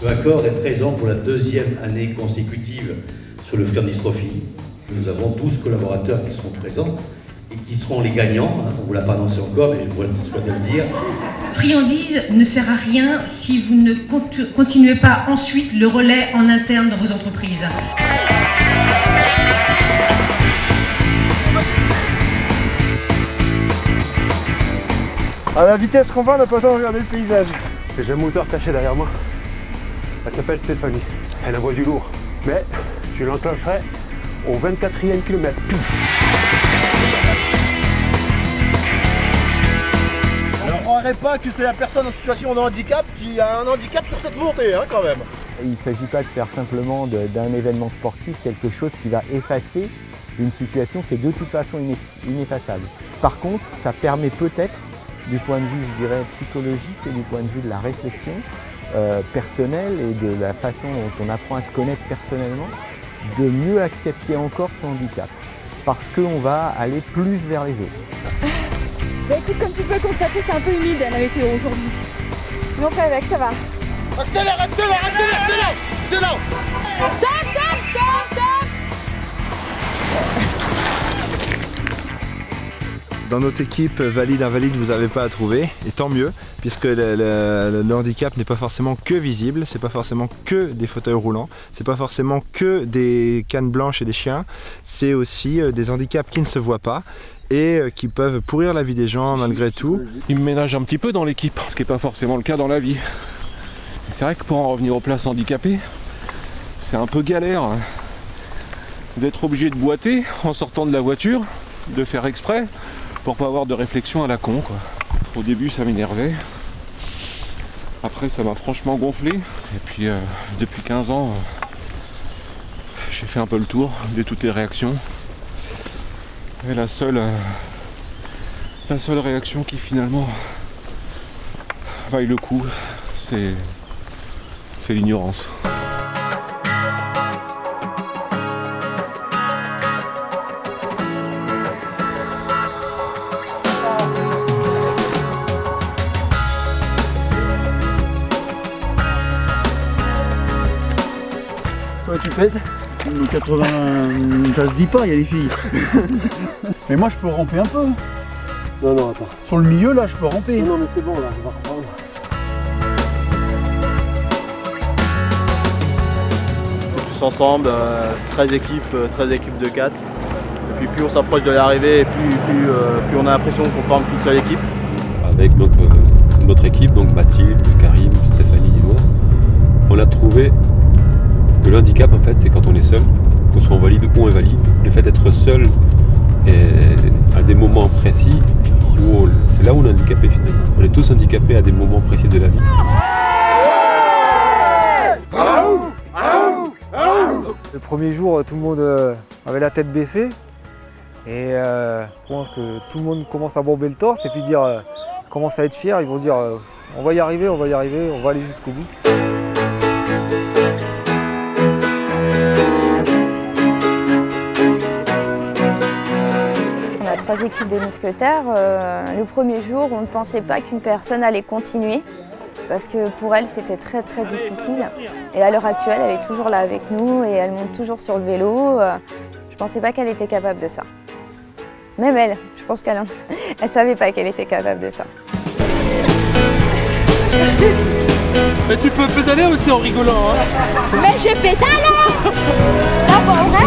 Le Accor est présent pour la 2e année consécutive sur le Friandises Trophy. Nous avons 12 collaborateurs qui seront présents et qui seront les gagnants. On ne vous l'a pas annoncé encore, mais je vous souhaite de le dire. Friandises ne sert à rien si vous ne continuez pas ensuite le relais en interne dans vos entreprises. À la vitesse qu'on va, on n'a pas le temps de regarder le paysage. J'ai un moteur caché derrière moi. Elle s'appelle Stéphanie. Elle envoie du lourd. Mais je l'enclencherai au 24e kilomètre. On ne croirait pas que c'est la personne en situation de handicap qui a un handicap sur cette montée, hein, quand même. Il ne s'agit pas de faire simplement d'un événement sportif quelque chose qui va effacer une situation qui est de toute façon ineffaçable. Par contre, ça permet peut-être, du point de vue, je dirais, psychologique et du point de vue de la réflexion personnelle et de la façon dont on apprend à se connaître personnellement, de mieux accepter encore son handicap. Parce qu'on va aller plus vers les autres. Bah écoute, comme tu peux constater, c'est un peu humide la météo aujourd'hui. Mais on fait avec, ça va. Accélère, accélère, accélère, accélère, accélère. Stop, stop, stop, stop. Dans notre équipe valide-invalide, vous n'avez pas à trouver, et tant mieux, puisque le handicap n'est pas forcément que visible, c'est pas forcément que des fauteuils roulants, c'est pas forcément que des cannes blanches et des chiens, c'est aussi des handicaps qui ne se voient pas et qui peuvent pourrir la vie des gens malgré tout. Il me ménage un petit peu dans l'équipe, ce qui n'est pas forcément le cas dans la vie. C'est vrai que pour en revenir aux places handicapées, c'est un peu galère d'être obligé de boiter en sortant de la voiture, de faire exprès, pour pas avoir de réflexion à la con, quoi. Au début ça m'énervait, après ça m'a franchement gonflé, et puis depuis 15 ans j'ai fait un peu le tour de toutes les réactions, et la seule réaction qui finalement vaille le coup, c'est l'ignorance. Toi tu pèses 80, ça se dit pas, il y a les filles. Mais moi je peux ramper un peu. Non, non, attends. Sur le milieu là, je peux ramper. Non, mais c'est bon là, on va reprendre. Tous ensemble, 13 équipes de 4. Et puis plus on s'approche de l'arrivée, et plus on a l'impression qu'on forme toute seule équipe. Avec donc, notre équipe, donc Mathilde, Karim, Stéphanie et moi, on a trouvé que le handicap en fait c'est quand on est seul, qu'on soit valide ou invalide. Le fait d'être seul à des moments précis, c'est là où on est handicapé finalement. On est tous handicapés à des moments précis de la vie. Le premier jour, tout le monde avait la tête baissée et je pense que tout le monde commence à bourber le torse et puis dire commence à être fier, ils vont dire on va y arriver, on va aller jusqu'au bout. On a 3 équipes des mousquetaires. Le premier jour, on ne pensait pas qu'une personne allait continuer parce que pour elle, c'était très très difficile. Et à l'heure actuelle, elle est toujours là avec nous et elle monte toujours sur le vélo. Je ne pensais pas qu'elle était capable de ça. Même elle, je pense qu'elle ne savait pas qu'elle était capable de ça. Mais tu peux pédaler aussi en rigolant, hein. Mais je pédale. Ça va, vrai?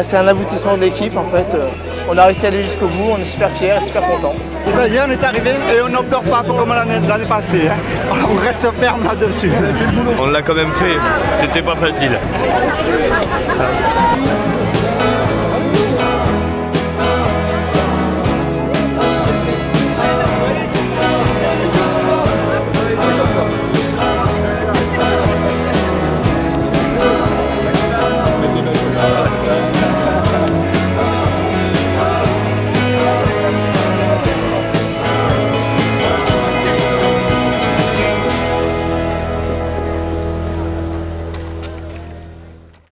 C'est un aboutissement de l'équipe en fait. On a réussi à aller jusqu'au bout, on est super fiers et super contents. Ça y est, on est arrivé et on n'en pleure pas comme l'année passée. Hein. On reste ferme là-dessus. On l'a quand même fait, c'était pas facile.